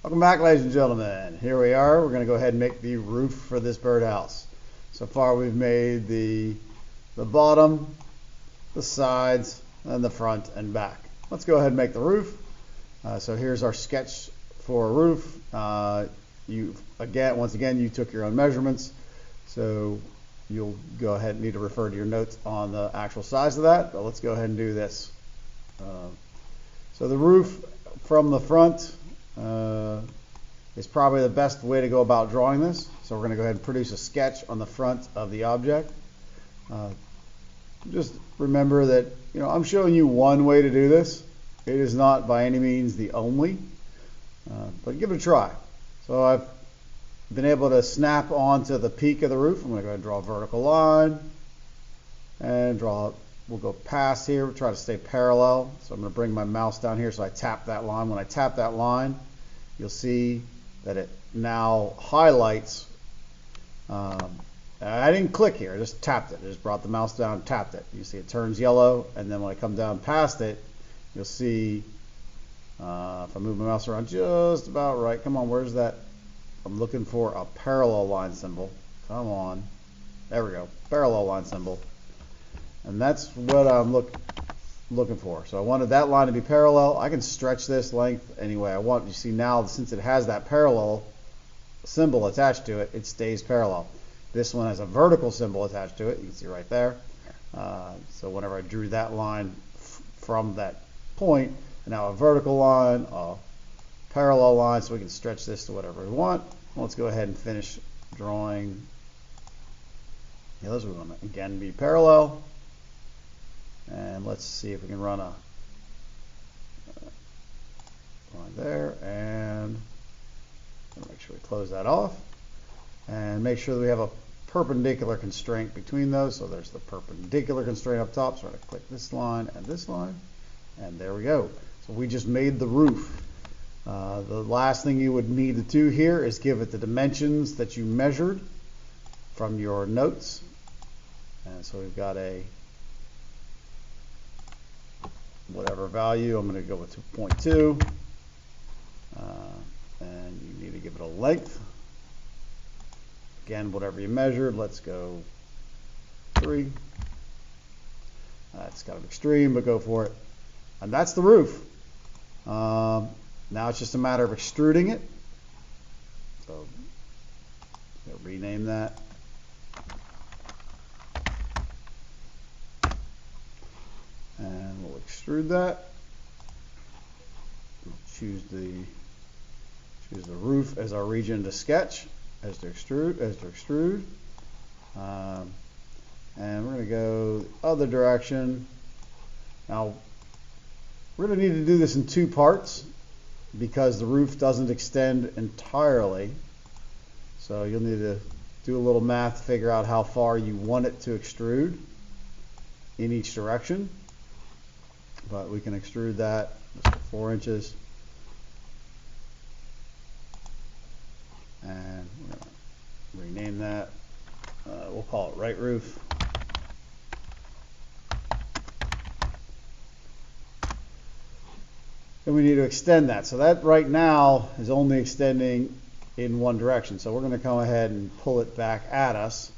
Welcome back, ladies and gentlemen. Here we are. We're going to go ahead and make the roof for this birdhouse. So far we've made the bottom, the sides, and the front and back. Let's go ahead and make the roof. So here's our sketch for a roof. Once again, you took your own measurements, so you'll go ahead and need to refer to your notes on the actual size of that, but let's go ahead and do this. So the roof from the front is probably the best way to go about drawing this. So we're going to go ahead and produce a sketch on the front of the object. Just remember that I'm showing you one way to do this. It is not by any means the only, but give it a try. So I've been able to snap onto the peak of the roof. I'm going to go ahead and draw a vertical line and we'll go past here. We'll try to stay parallel. So I'm going to bring my mouse down here so I tap that line. When I tap that line, you'll see that it now highlights. I didn't click here, I just tapped it. I just brought the mouse down and tapped it. You see it turns yellow, and then when I come down past it, you'll see, if I move my mouse around just about right, come on, where's that? I'm looking for a parallel line symbol. Come on. There we go, parallel line symbol. And that's what I'm looking for. So I wanted that line to be parallel. I can stretch this length any way I want. You see now, since it has that parallel symbol attached to it, it stays parallel. This one has a vertical symbol attached to it. You can see right there. So whenever I drew that line from that point, and now a vertical line, a parallel line, so we can stretch this to whatever we want. Well, let's go ahead and finish drawing. Those we want to again be parallel. And let's see if we can run a line there, and make sure we close that off, and make sure that we have a perpendicular constraint between those. So there's the perpendicular constraint up top, so I'm going to click this line, and there we go. So we just made the roof. The last thing you would need to do here is give it the dimensions that you measured from your notes. And so we've got a whatever value. I'm going to go with 2.2, and you need to give it a length. Again, whatever you measured, let's go 3. It's kind of extreme, but go for it. And that's the roof. Now it's just a matter of extruding it. So I'll rename that. And we'll extrude that. We'll choose the roof as our region to sketch, as to extrude. And we're going to go the other direction. Now we're going to need to do this in 2 parts because the roof doesn't extend entirely. So you'll need to do a little math to figure out how far you want it to extrude in each direction. But we can extrude that just 4 inches. And we're going to rename that. We'll call it right roof. Then we need to extend that. So that right now is only extending in one direction. So we're going to come ahead and pull it back at us.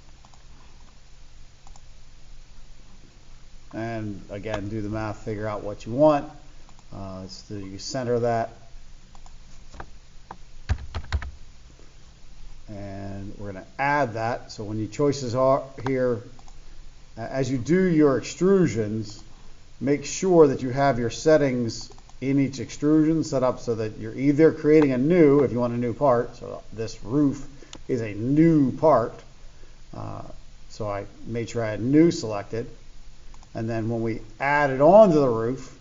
And again, do the math, figure out what you want. So you center that. And we're going to add that. So when your choices are here, as you do your extrusions, make sure that you have your settings in each extrusion set up so that you're either creating a new, if you want a new part, so this roof is a new part. So I made sure I had new selected. And then when we add it onto the roof,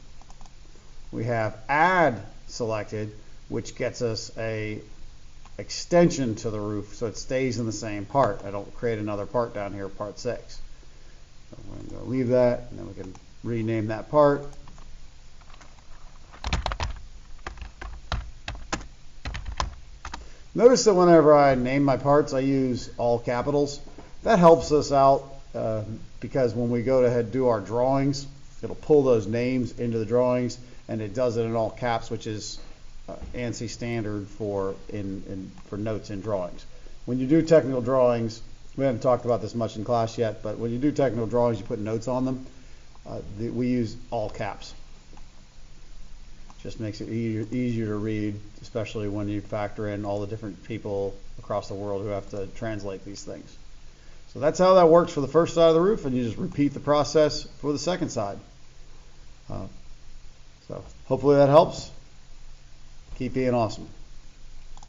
we have add selected, which gets us a extension to the roof so it stays in the same part. I don't create another part down here, part 6. So we're going to leave that, and then we can rename that part. Notice that whenever I name my parts, I use all capitals. That helps us out because when we go ahead and do our drawings, it'll pull those names into the drawings, and it does it in all caps, which is ANSI standard for notes in drawings. When you do technical drawings, we haven't talked about this much in class yet, but when you do technical drawings, you put notes on them. We use all caps. Just makes it easier to read, especially when you factor in all the different people across the world who have to translate these things. So that's how that works for the first side of the roof, and you just repeat the process for the second side. So hopefully that helps. Keep being awesome.